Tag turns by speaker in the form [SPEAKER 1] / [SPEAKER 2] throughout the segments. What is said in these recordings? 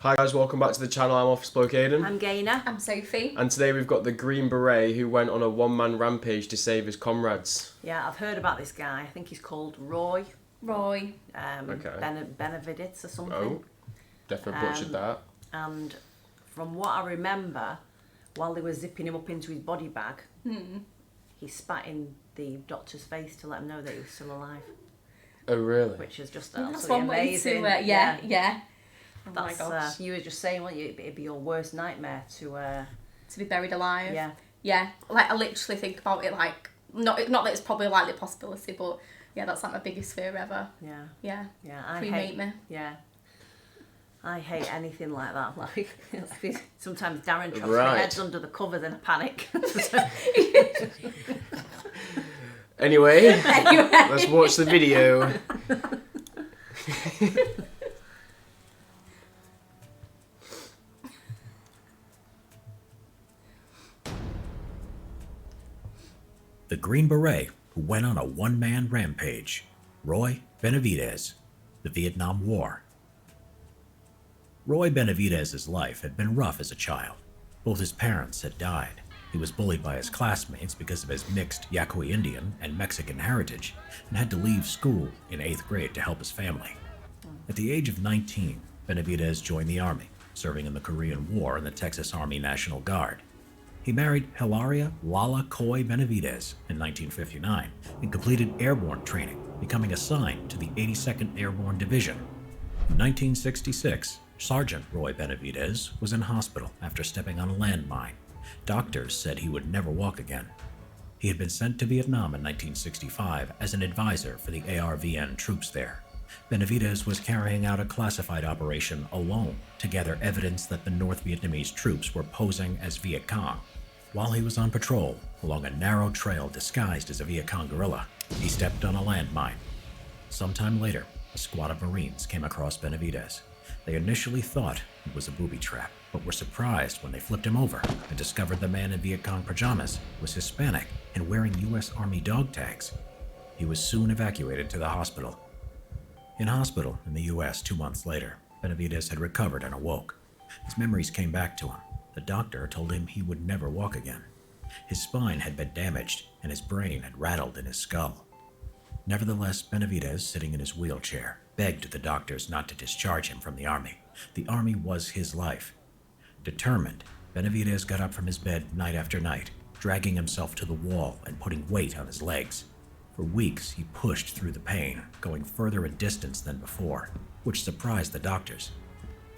[SPEAKER 1] Hi guys, welcome back to the channel. I'm Off-Spoke Aidan.
[SPEAKER 2] I'm Gaynor.
[SPEAKER 3] I'm Sophie.
[SPEAKER 1] And today we've got the Green Beret who went on a one-man rampage to save his comrades.
[SPEAKER 2] Yeah, I've heard about this guy. I think he's called Roy.
[SPEAKER 3] Okay.
[SPEAKER 2] Benavidez or something.
[SPEAKER 1] Oh, definitely butchered that.
[SPEAKER 2] And from what I remember, while they were zipping him up into his body bag, he spat in the doctor's face to let him know that he was still alive.
[SPEAKER 1] Oh really?
[SPEAKER 2] Which is just
[SPEAKER 3] That's
[SPEAKER 2] absolutely
[SPEAKER 3] one way
[SPEAKER 2] amazing.
[SPEAKER 3] to, yeah. Oh
[SPEAKER 2] That's,
[SPEAKER 3] my gosh.
[SPEAKER 2] you were just saying, weren't you, it'd be your worst nightmare to
[SPEAKER 3] To be buried alive.
[SPEAKER 2] Yeah.
[SPEAKER 3] Yeah. Like, I literally think about it like, not that it's probably likely a possibility, but yeah, that's like my biggest fear ever.
[SPEAKER 2] Yeah.
[SPEAKER 3] Yeah.
[SPEAKER 2] I
[SPEAKER 3] Cremate
[SPEAKER 2] hate
[SPEAKER 3] me.
[SPEAKER 2] Yeah. I hate anything like that. Like sometimes Darren chops my
[SPEAKER 1] Right.
[SPEAKER 2] heads under the covers in a panic.
[SPEAKER 1] Anyway, let's watch the video.
[SPEAKER 4] The Green Beret who went on a one-man rampage, Roy Benavidez, the Vietnam War. Roy Benavidez's life had been rough as a child. Both his parents had died. He was bullied by his classmates because of his mixed Yaqui Indian and Mexican heritage and had to leave school in 8th grade to help his family. At the age of 19, Benavidez joined the Army, serving in the Korean War in the Texas Army National Guard. He married Hilaria Lala Coy Benavidez in 1959 and completed airborne training, becoming assigned to the 82nd Airborne Division. In 1966, Sergeant Roy Benavidez was in hospital after stepping on a landmine. Doctors said he would never walk again. He had been sent to Vietnam in 1965 as an advisor for the ARVN troops there. Benavidez was carrying out a classified operation alone to gather evidence that the North Vietnamese troops were posing as Viet Cong. While he was on patrol along a narrow trail disguised as a Viet Cong guerrilla, he stepped on a landmine. Sometime later, a squad of Marines came across Benavidez. They initially thought it was a booby trap, but were surprised when they flipped him over and discovered the man in Viet Cong pajamas was Hispanic and wearing U.S. Army dog tags. He was soon evacuated to the hospital. In hospital in the U.S. 2 months later, Benavidez had recovered and awoke. His memories came back to him. The doctor told him he would never walk again. His spine had been damaged and his brain had rattled in his skull. Nevertheless, Benavidez, sitting in his wheelchair, begged the doctors not to discharge him from the Army. The Army was his life. Determined, Benavidez got up from his bed night after night, dragging himself to the wall and putting weight on his legs. For weeks, he pushed through the pain, going further a distance than before, which surprised the doctors.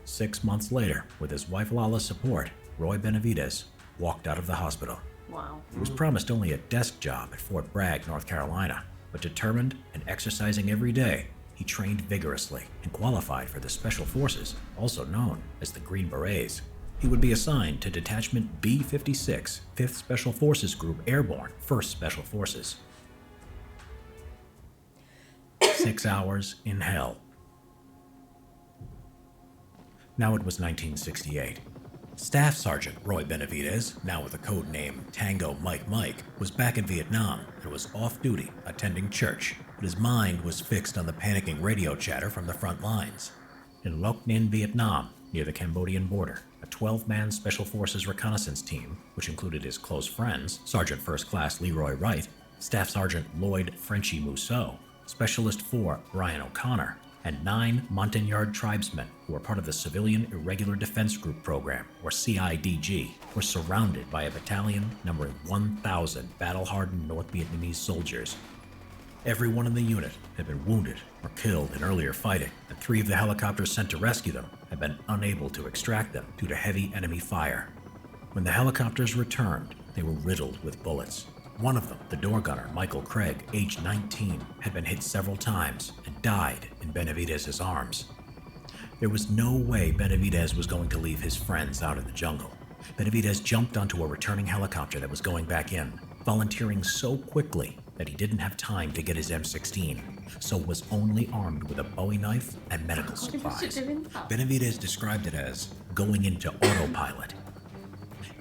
[SPEAKER 4] 6 months later, with his wife Lala's support, Roy Benavidez walked out of the hospital.
[SPEAKER 2] Wow.
[SPEAKER 4] He was promised only a desk job at Fort Bragg, North Carolina, but determined and exercising every day, he trained vigorously and qualified for the Special Forces, also known as the Green Berets. He would be assigned to Detachment B-56, 5th Special Forces Group Airborne, 1st Special Forces. 6 hours in hell. Now it was 1968. Staff Sergeant Roy Benavidez, now with the code name Tango Mike Mike, was back in Vietnam and was off duty attending church, but his mind was fixed on the panicking radio chatter from the front lines. In Loc Ninh, Vietnam, near the Cambodian border, a 12-man Special Forces reconnaissance team, which included his close friends, Sergeant First Class Leroy Wright, Staff Sergeant Lloyd Frenchie Mousseau, Specialist 4 Brian O'Connor, and 9 Montagnard tribesmen who were part of the Civilian Irregular Defense Group Program, or CIDG, were surrounded by a battalion numbering 1,000 battle-hardened North Vietnamese soldiers. Everyone in the unit had been wounded or killed in earlier fighting, and 3 of the helicopters sent to rescue them had been unable to extract them due to heavy enemy fire. When the helicopters returned, they were riddled with bullets. One of them, the door gunner, Michael Craig, aged 19, had been hit several times and died in Benavidez's arms. There was no way Benavidez was going to leave his friends out in the jungle. Benavidez jumped onto a returning helicopter that was going back in, volunteering so quickly that he didn't have time to get his M16, so was only armed with a Bowie knife and medical supplies. Benavidez described it as going into autopilot.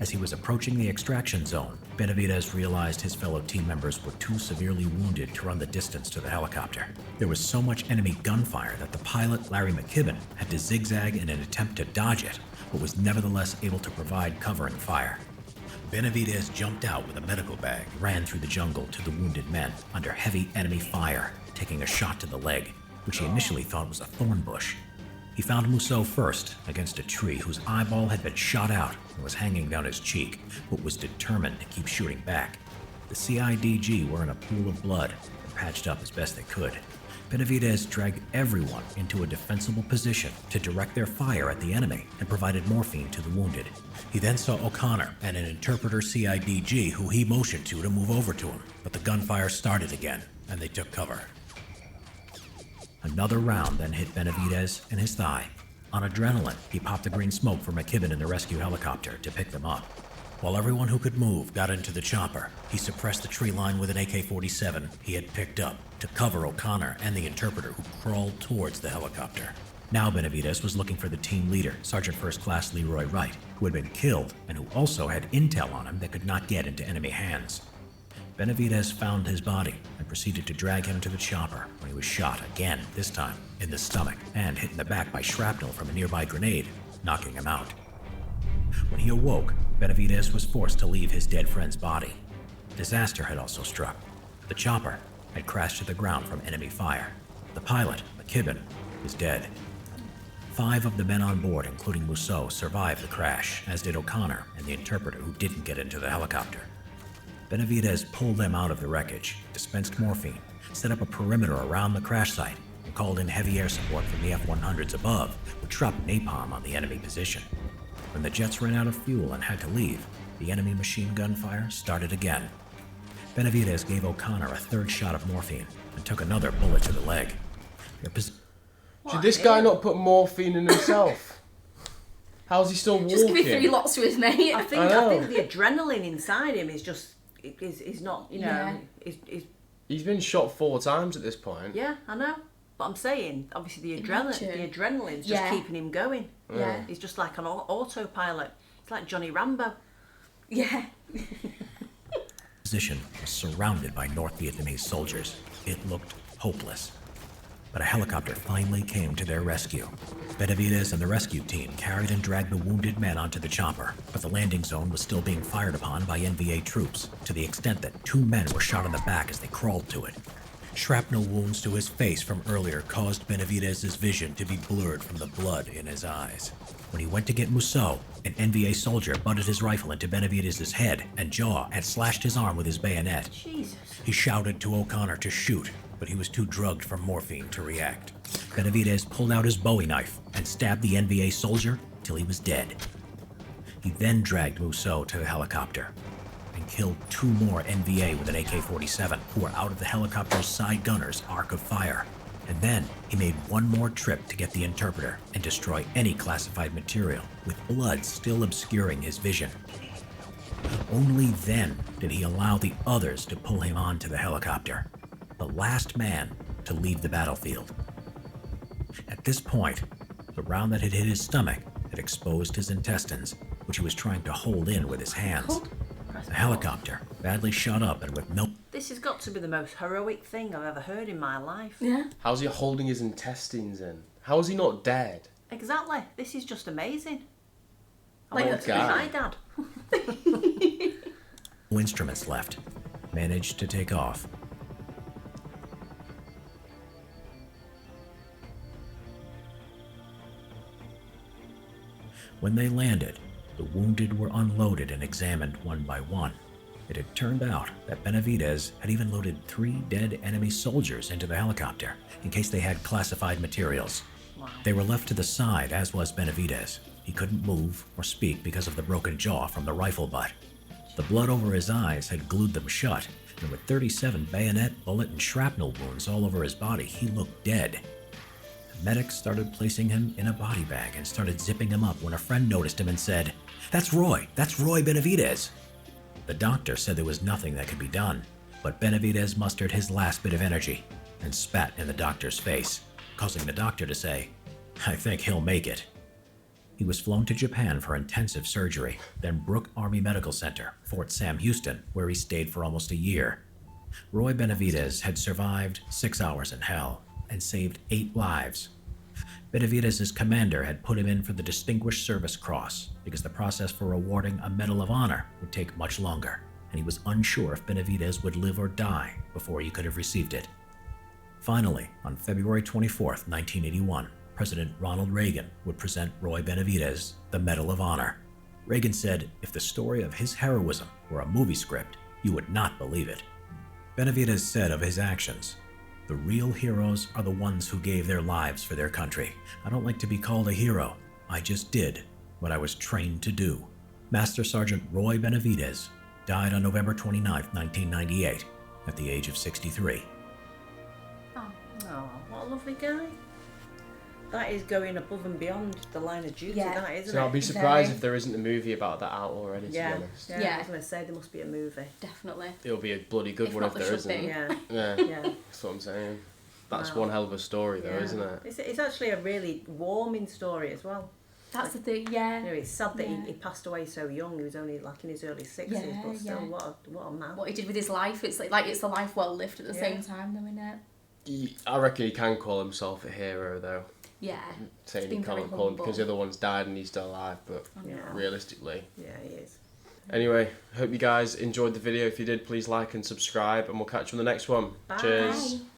[SPEAKER 4] As he was approaching the extraction zone, Benavidez realized his fellow team members were too severely wounded to run the distance to the helicopter. There was so much enemy gunfire that the pilot, Larry McKibben, had to zigzag in an attempt to dodge it, but was nevertheless able to provide covering fire. Benavidez jumped out with a medical bag and ran through the jungle to the wounded men under heavy enemy fire, taking a shot to the leg, which he initially thought was a thorn bush. He found Mousseau first, against a tree whose eyeball had been shot out and was hanging down his cheek, but was determined to keep shooting back. The CIDG were in a pool of blood and patched up as best they could. Benavidez dragged everyone into a defensible position to direct their fire at the enemy and provided morphine to the wounded. He then saw O'Connor and an interpreter CIDG who he motioned to move over to him, but the gunfire started again, and they took cover. Another round then hit Benavidez in his thigh. On adrenaline, he popped the green smoke for McKibben in the rescue helicopter to pick them up. While everyone who could move got into the chopper, he suppressed the tree line with an AK-47 he had picked up to cover O'Connor and the interpreter who crawled towards the helicopter. Now Benavidez was looking for the team leader, Sergeant First Class Leroy Wright, who had been killed and who also had intel on him that could not get into enemy hands. Benavidez found his body and proceeded to drag him to the chopper when he was shot again, this time in the stomach, and hit in the back by shrapnel from a nearby grenade, knocking him out. When he awoke, Benavidez was forced to leave his dead friend's body. Disaster had also struck. The chopper had crashed to the ground from enemy fire. The pilot, McKibben, was dead. 5 of the men on board, including Mousseau, survived the crash, as did O'Connor and the interpreter who didn't get into the helicopter. Benavidez pulled them out of the wreckage, dispensed morphine, set up a perimeter around the crash site, and called in heavy air support from the F-100s above, which dropped napalm on the enemy position. When the jets ran out of fuel and had to leave, the enemy machine gun fire started again. Benavidez gave O'Connor a third shot of morphine and took another bullet to the leg.
[SPEAKER 1] Should this guy not put morphine in himself? How's he still walking?
[SPEAKER 3] Just give me 3 lots to his mate.
[SPEAKER 2] I think the adrenaline inside him is just is not, you know, is
[SPEAKER 1] He's been shot 4 times at this point.
[SPEAKER 2] yeah, I know. But I'm saying, obviously, the adrenaline's just keeping him going.
[SPEAKER 3] Yeah.
[SPEAKER 2] He's just like an autopilot. It's like Johnny Rambo.
[SPEAKER 3] Yeah.
[SPEAKER 4] Position was surrounded by North Vietnamese soldiers. It looked hopeless. But a helicopter finally came to their rescue. Benavidez and the rescue team carried and dragged the wounded men onto the chopper, but the landing zone was still being fired upon by NVA troops, to the extent that 2 men were shot in the back as they crawled to it. Shrapnel wounds to his face from earlier caused Benavidez's vision to be blurred from the blood in his eyes. When he went to get Mousseau, an NVA soldier butted his rifle into Benavidez's head and jaw and slashed his arm with his bayonet.
[SPEAKER 2] Jesus.
[SPEAKER 4] He shouted to O'Connor to shoot, but he was too drugged from morphine to react. Benavidez pulled out his Bowie knife and stabbed the NVA soldier till he was dead. He then dragged Mousseau to the helicopter and killed 2 more NVA with an AK-47 who were out of the helicopter's side gunner's arc of fire. And then he made one more trip to get the interpreter and destroy any classified material, with blood still obscuring his vision. Only then did he allow the others to pull him onto the helicopter, the last man to leave the battlefield. At this point, the round that had hit his stomach had exposed his intestines, which he was trying to hold in with his hands. The helicopter, badly shot up and with no...
[SPEAKER 2] This has got to be the most heroic thing I've ever heard in my life.
[SPEAKER 3] Yeah.
[SPEAKER 1] How's he holding his intestines in? How is he not dead?
[SPEAKER 2] Exactly. This is just amazing. I
[SPEAKER 3] Like
[SPEAKER 2] want to be
[SPEAKER 1] God.
[SPEAKER 2] my dad.
[SPEAKER 4] No instruments left. Managed to take off. When they landed, the wounded were unloaded and examined one by one. It had turned out that Benavidez had even loaded 3 dead enemy soldiers into the helicopter in case they had classified materials.
[SPEAKER 2] Wow.
[SPEAKER 4] They were left to the side, as was Benavidez. He couldn't move or speak because of the broken jaw from the rifle butt. The blood over his eyes had glued them shut, and with 37 bayonet, bullet, and shrapnel wounds all over his body, he looked dead. The medics started placing him in a body bag and started zipping him up when a friend noticed him and said, That's Roy Benavidez." The doctor said there was nothing that could be done, but Benavidez mustered his last bit of energy and spat in the doctor's face, causing the doctor to say, "I think he'll make it." He was flown to Japan for intensive surgery, then Brooke Army Medical Center, Fort Sam Houston, where he stayed for almost a year. Roy Benavidez had survived 6 hours in hell and saved 8 lives. Benavidez's commander had put him in for the Distinguished Service Cross because the process for awarding a Medal of Honor would take much longer, and he was unsure if Benavidez would live or die before he could have received it. Finally, on February 24, 1981, President Ronald Reagan would present Roy Benavidez the Medal of Honor. Reagan said if the story of his heroism were a movie script, you would not believe it. Benavidez said of his actions, "The real heroes are the ones who gave their lives for their country. I don't like to be called a hero. I just did what I was trained to do." Master Sergeant Roy Benavidez died on November 29, 1998, at the age of 63.
[SPEAKER 2] Oh, what a lovely guy. That is going above and beyond the line of duty,
[SPEAKER 3] Yeah.
[SPEAKER 2] that, isn't
[SPEAKER 1] So
[SPEAKER 2] it?
[SPEAKER 1] I'll be surprised if there isn't a movie about that out already, to be honest.
[SPEAKER 2] I was going to say there must be a movie.
[SPEAKER 3] Definitely.
[SPEAKER 1] It'll be a bloody good
[SPEAKER 3] If
[SPEAKER 1] one
[SPEAKER 3] not,
[SPEAKER 1] if
[SPEAKER 3] there
[SPEAKER 1] there
[SPEAKER 3] should
[SPEAKER 1] isn't.
[SPEAKER 3] be.
[SPEAKER 2] Yeah.
[SPEAKER 1] Yeah,
[SPEAKER 2] Yeah.
[SPEAKER 1] that's what I'm saying. That's
[SPEAKER 2] Wow.
[SPEAKER 1] one hell of a story though,
[SPEAKER 2] Yeah.
[SPEAKER 1] isn't it?
[SPEAKER 2] It's actually a really warming story as well.
[SPEAKER 3] That's the thing, yeah.
[SPEAKER 2] You know, it's sad that
[SPEAKER 3] Yeah.
[SPEAKER 2] he passed away so young. He was only like in his early 60s,
[SPEAKER 3] Yeah,
[SPEAKER 2] but still,
[SPEAKER 3] yeah.
[SPEAKER 2] what a man.
[SPEAKER 3] What he did with his life, it's like it's a life well lived at the
[SPEAKER 2] Yeah.
[SPEAKER 3] same time, though, isn't it?
[SPEAKER 1] I reckon he can call himself a hero though.
[SPEAKER 3] Yeah.
[SPEAKER 1] Saying
[SPEAKER 3] He's
[SPEAKER 1] he
[SPEAKER 3] been very
[SPEAKER 1] can't call him
[SPEAKER 3] humble.
[SPEAKER 1] because the other one's died and he's still alive, but
[SPEAKER 2] Yeah.
[SPEAKER 1] realistically.
[SPEAKER 2] Yeah, he is.
[SPEAKER 1] Anyway, hope you guys enjoyed the video. If you did, please like and subscribe, and we'll catch you on the next one.
[SPEAKER 2] Bye.
[SPEAKER 1] Cheers.
[SPEAKER 3] Bye.